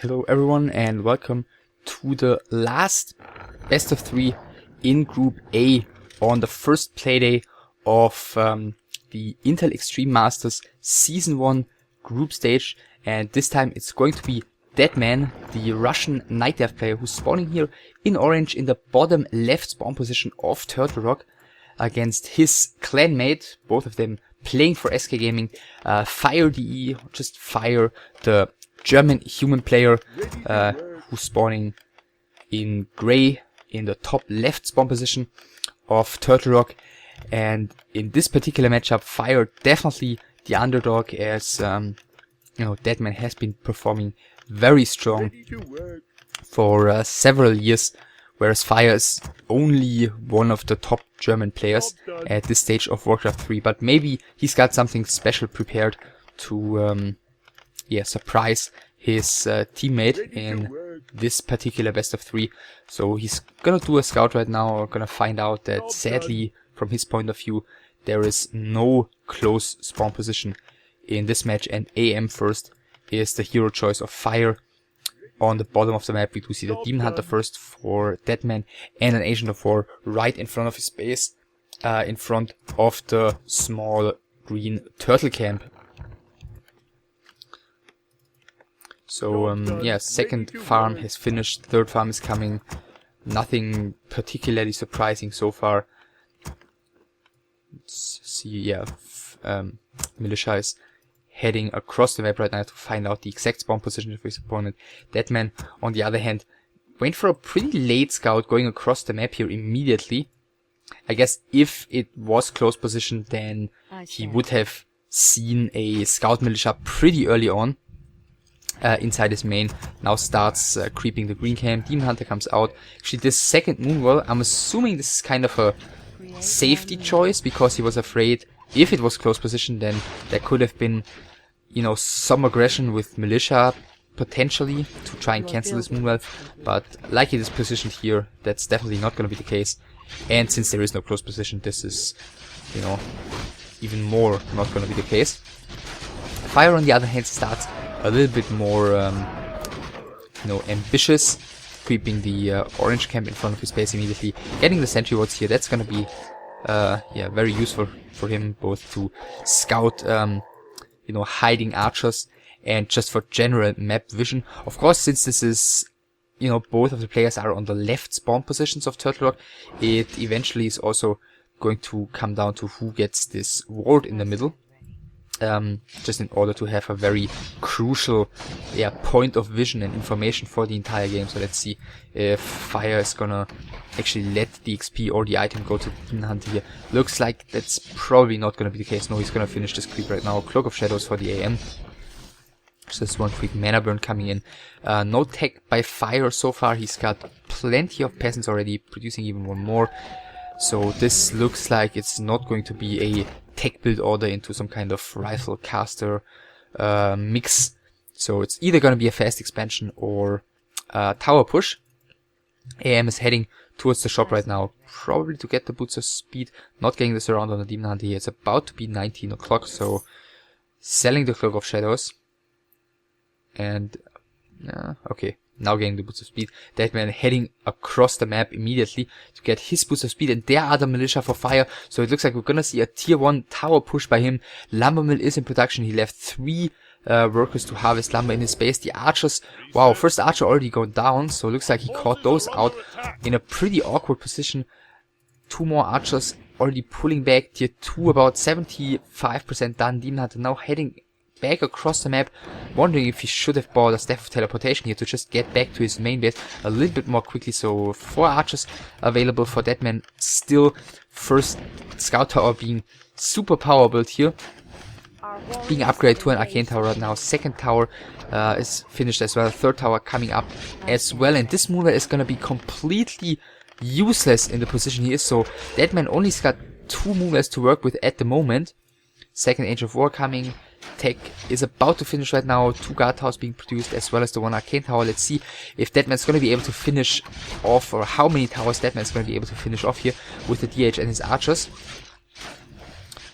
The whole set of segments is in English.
Hello everyone and welcome to the last best of 3 in Group A on the first playday of the Intel Extreme Masters Season 1 group stage, and this time it's going to be Deadman, the Russian Night Dive player who's spawning here in orange in the bottom left spawn position of Turtle Rock against his clanmate, both of them playing for SK Gaming, Fire DE, just Fire, the German human player who's spawning in grey in the top left spawn position of Turtle Rock. And in this particular matchup, Fire definitely the underdog, as Deadman has been performing very strong for several years, whereas Fire is only one of the top German players at this stage of Warcraft 3. But maybe he's got something special prepared to surprise his teammate in this particular best of 3. So he's gonna do a scout right now, gonna find out that sadly, from his point of view, there is no close spawn position in this match, and AM first is the hero choice of Fire. On the bottom of the map we do see the Demon Hunter first for Deadman, and an Agent of War right in front of his base, in front of the small green turtle camp. So second farm has finished, third farm is coming. Nothing particularly surprising so far. Let's see, Militia is heading across the map right now to find out the exact spawn position of his opponent. Deadman, on the other hand, went for a pretty late scout, going across the map here immediately. I guess if it was close position, then he would have seen a scout militia pretty early on. Inside his main, now starts creeping the green camp. Demon Hunter comes out. Actually, this second moonwell, I'm assuming this is kind of a safety choice, because he was afraid if it was close position, then there could have been, some aggression with militia potentially to try and cancel this moonwell. But like it is positioned here, that's definitely not going to be the case. And since there is no close position, this is, even more not going to be the case. Fire, on the other hand, starts a little bit more, ambitious, creeping the orange camp in front of his base immediately, getting the sentry wards here. That's gonna be, very useful for him, both to scout, hiding archers, and just for general map vision. Of course, since this is, both of the players are on the left spawn positions of Turtle Rock, it eventually is also going to come down to who gets this ward in the middle. Just in order to have a very crucial point of vision and information for the entire game. So let's see if Fire is gonna actually let the XP or the item go to the Demon Hunter here. Looks like that's probably not gonna be the case. No, he's gonna finish this creep right now. Cloak of Shadows for the AM. Just one quick mana burn coming in. No tech by Fire so far. He's got plenty of peasants already, producing even one more. So this looks like it's not going to be a tech build order into some kind of rifle caster mix. So it's either going to be a fast expansion or tower push. AM is heading towards the shop right now, probably to get the boots of speed. Not getting the surround on the Demon Hunter here. It's about to be 19 o'clock, so selling the Cloak of Shadows. And okay, now getting the boots of speed. Deadman heading across the map immediately to get his boots of speed, and there are the militia for Fire. So it looks like we're gonna see a tier 1 tower push by him. Lumber mill is in production. He left 3 workers to harvest lumber in his base. The archers, wow, first archer already gone down, so it looks like he caught those out in a pretty awkward position. 2 more archers already pulling back. Tier 2 about 75% done. Demon Hunter now heading back across the map, wondering if he should have bought a Staff of Teleportation here to just get back to his main base a little bit more quickly. So 4 archers available for Deadman. Still, first scout tower being super power built here, being upgraded to an arcane tower right now. Second tower is finished as well. Third tower coming up as well, and this moonwell is gonna be completely useless in the position he is. So Deadman only's got 2 moonwells to work with at the moment. Second Age of War coming. Tech is about to finish right now. 2 guard towers being produced, as well as the 1 arcane tower. Let's see if Deadman's going to be able to finish off, or how many towers Deadman's going to be able to finish off here with the DH and his archers.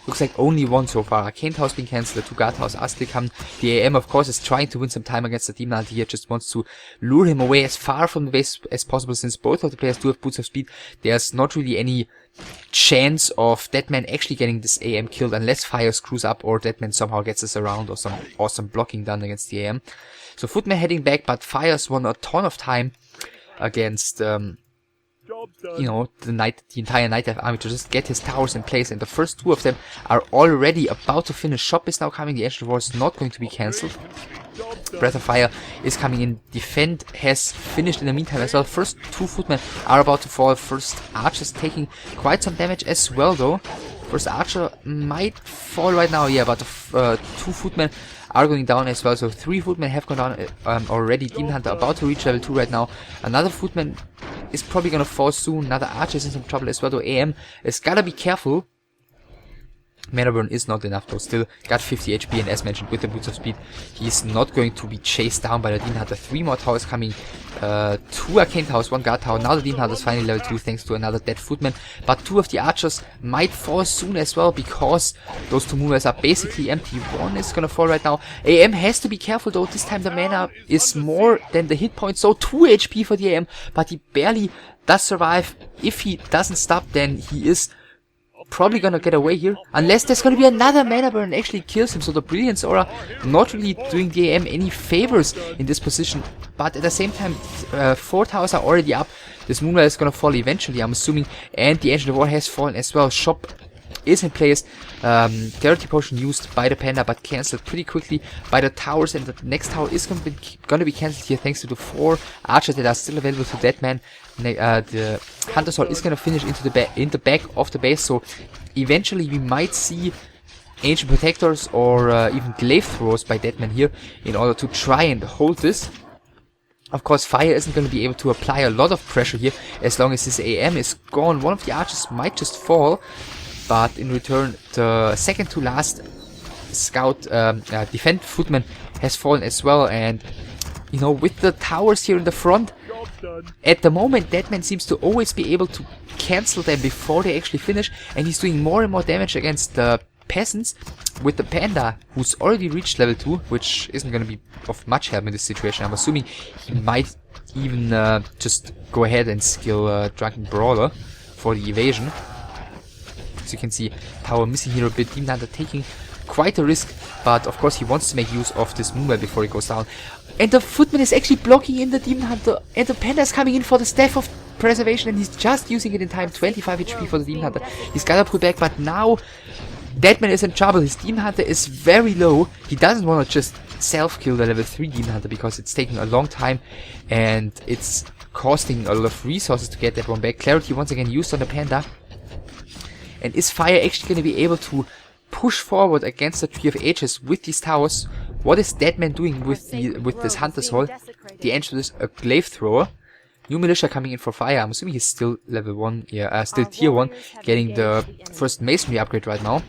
Looks like only one so far. Arcane Tower's been cancelled, the 2 Guard Towers are still coming. The AM, of course, is trying to win some time against the Demon Hunter here, just wants to lure him away as far from the base as possible. Since both of the players do have Boots of Speed, there's not really any chance of Deadman actually getting this AM killed unless Fire screws up or Deadman somehow gets us around or some awesome blocking done against the AM. So Footman heading back, but Fire's won a ton of time against you know, the entire Night Dive army to just get his towers in place, and the first 2 of them are already about to finish. Shop is now coming, the Ancient War is not going to be cancelled. Breath of Fire is coming in, Defend has finished in the meantime as well. First 2 footmen are about to fall, first Archer's taking quite some damage as well though. First Archer might fall right now, yeah, but the 2 footmen are going down as well, so 3 footmen have gone down already. Demon Hunter about to reach level 2 right now. Another footman is probably gonna fall soon. Another Archer is in some trouble as well, though AM is gotta be careful. Mana burn is not enough though, still got 50 HP, and as mentioned with the Boots of Speed, he's not going to be chased down by the Demon Hunter. 3 more towers coming, 2 Arcane Towers, 1 Guard Tower. Now the Demon Hunter is finally level 2 thanks to another dead footman, but 2 of the Archers might fall soon as well because those 2 movers are basically empty. 1 is gonna fall right now. AM has to be careful though, this time the mana is more than the hit point, so 2 HP for the AM, but he barely does survive. If he doesn't stop, then he is probably gonna get away here, unless there's gonna be another mana burn and actually kills him. So the Brilliance Aura not really doing the AM any favors in this position, but at the same time 4 towers are already up. This Moonlight is gonna fall eventually, I'm assuming, and the Ancient War has fallen as well. Shop is in place, Clarity Potion used by the Panda but cancelled pretty quickly by the towers, and the next tower is gonna be cancelled here thanks to the 4 Archers that are still available to Deadman. The Hunter's Hall is gonna finish into the back of the base, so eventually we might see Ancient Protectors or even Glaive Throwers by Deadman here in order to try and hold this. Of course, Fire isn't going to be able to apply a lot of pressure here as long as his AM is gone. One of the Archers might just fall, but in return the second to last Scout Defend Footman has fallen as well. And you know, with the towers here in the front, at the moment Deadman seems to always be able to cancel them before they actually finish, and he's doing more and more damage against the peasants. With the Panda, who's already reached level 2, which isn't going to be of much help in this situation. I'm assuming he might even just go ahead and skill Drunken Brawler for the evasion. As you can see, power missing here a bit. Demon Hunter taking quite a risk, but of course he wants to make use of this Moonlight before he goes down. And the Footman is actually blocking in the Demon Hunter, and the Panda is coming in for the Staff of Preservation, and he's just using it in time. 25 HP for the Demon Hunter. He's gotta pull back, but now Deadman is in trouble. His Demon Hunter is very low. He doesn't want to just self-kill the level 3 Demon Hunter because it's taking a long time and it's costing a lot of resources to get that one back. Clarity once again used on the Panda. And is Fire actually going to be able to push forward against the Tree of Ages with these towers? What is Deadman doing with this Hunter's Hall? The answer is a Glaive Thrower. New Militia coming in for Fire. I'm assuming he's still level 1, yeah, still tier 1, getting the first Masonry upgrade right now.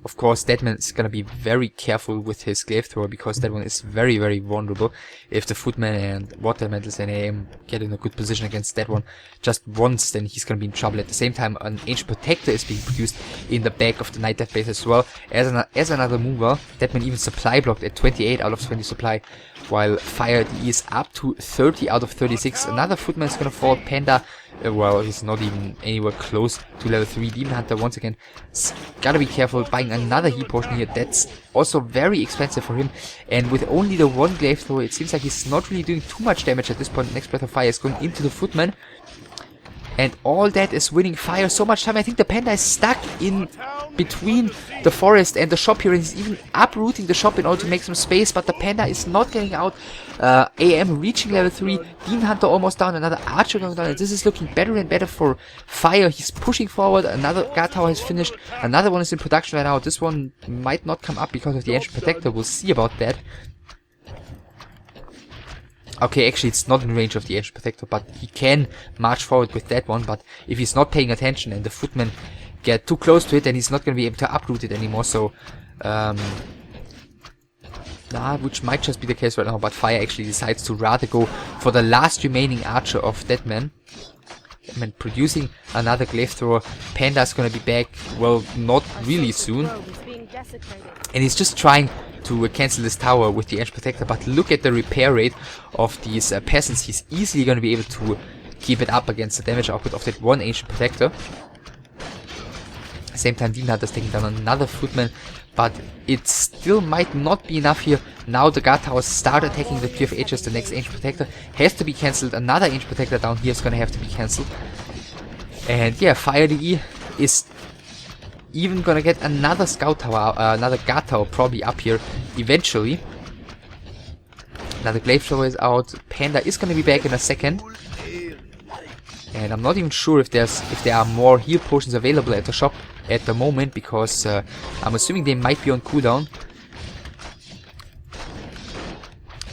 Of course, Deadman is gonna be very careful with his Glaive Thrower because that one is very, very vulnerable. If the Footman and Water Elementals and AM get in a good position against that one just once, then he's gonna be in trouble. At the same time, an Ancient Protector is being produced in the back of the Night Dive base as well as another mover. Deadman even supply blocked at 28 out of 20 supply, while Fire D is up to 30 out of 36. Another Footman is gonna fall. Panda, well, he's not even anywhere close to level 3. Demon Hunter once again gotta be careful buying another heat potion here. That's also very expensive for him, and with only the 1 Glaive Thrower, it seems like he's not really doing too much damage at this point. Next Breath of Fire is going into the Footman, and all that is winning Fire so much time. I think the Panda is stuck in between the forest and the shop here, and he's even uprooting the shop in order to make some space, but the Panda is not getting out. AM reaching level 3, Demon Hunter almost down, another Archer going down, and this is looking better and better for Fire. He's pushing forward, another Guard Tower has finished, another one is in production right now. This one might not come up because of the Ancient Protector, we'll see about that. Okay, actually it's not in range of the Ancient Protector, but he can march forward with that one, but if he's not paying attention and the Footmen get too close to it, then he's not going to be able to uproot it anymore, so which might just be the case right now, but Fire actually decides to rather go for the last remaining Archer of Deadman. Deadman producing another glaive thrower. Panda's gonna be back, well, not really soon. And he's just trying to cancel this tower with the Ancient Protector, but look at the repair rate of these peasants. He's easily gonna be able to keep it up against the damage output of that one Ancient Protector. At the same time, Demon Hunter's taking down another Footman, but it still might not be enough here. Now the guard towers start attacking the GFHs. The next Ancient Protector has to be cancelled. Another Ancient Protector down here is going to have to be cancelled. And yeah, Fire DE is even going to get another scout tower, another guard tower probably up here eventually. Another glaive thrower is out. Panda is going to be back in a second. And I'm not even sure if there are more heal potions available at the shop at the moment, because I'm assuming they might be on cooldown.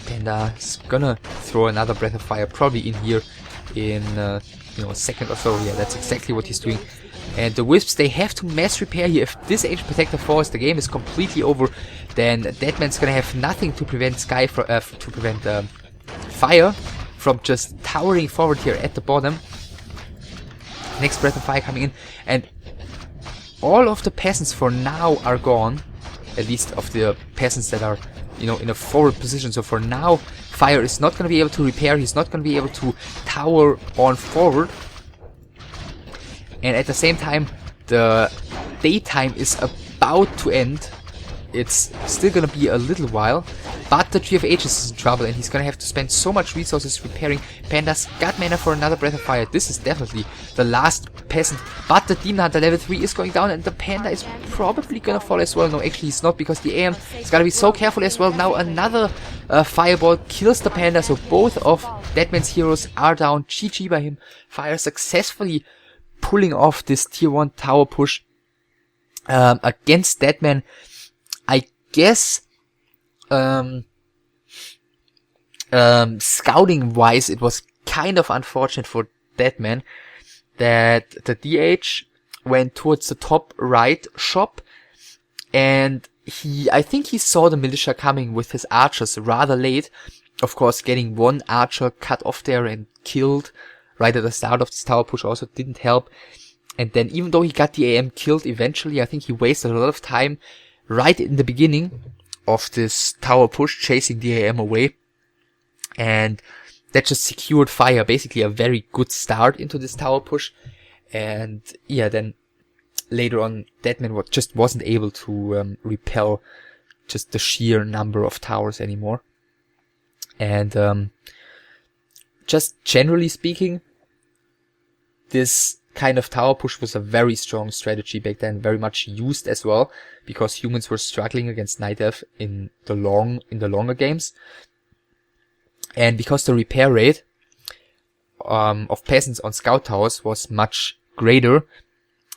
Panda's gonna throw another Breath of Fire probably in here in you know, a second or so. Yeah, that's exactly what he's doing. And the Wisps, they have to mass repair here. If this Ancient Protector falls, the game is completely over. Then Deadman's gonna have nothing to prevent Sky Fire from just towering forward here at the bottom. Next Breath of Fire coming in, and all of the peasants for now are gone. At least of the peasants that are, you know, in a forward position. So for now, Fire is not going to be able to repair. He's not going to be able to tower on forward. And at the same time, the daytime is about to end. It's still going to be a little while, but the GFH is in trouble, and he's going to have to spend so much resources repairing. Panda's got mana for another Breath of Fire. This is definitely the last peasant, but the Demon Hunter level 3 is going down, and the Panda is probably going to fall as well. No, actually he's not, because the AM is going to be so careful as well. Now another Fireball kills the Panda, so both of Deadman's heroes are down. GG by him. Fire successfully pulling off this tier 1 tower push against Deadman. I guess scouting wise, it was kind of unfortunate for Deadman that the DH went towards the top right shop, and I think he saw the militia coming with his archers rather late. Of course, getting one archer cut off there and killed right at the start of this tower push also didn't help. And then even though he got the AM killed eventually, I think he wasted a lot of time right in the beginning of this tower push, chasing the AM away. And that just secured Fire, basically a very good start into this tower push. And yeah, then later on, Deadman just wasn't able to repel just the sheer number of towers anymore. And just generally speaking, this kind of tower push was a very strong strategy back then, very much used as well, because humans were struggling against Night Elf in the longer games. And because the repair rate of peasants on scout towers was much greater,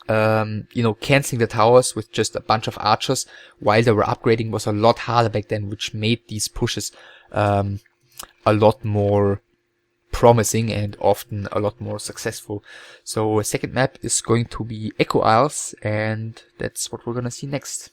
you know, cancelling the towers with just a bunch of archers while they were upgrading was a lot harder back then, which made these pushes a lot more promising and often a lot more successful. So second map is going to be Echo Isles, and that's what we're gonna see next.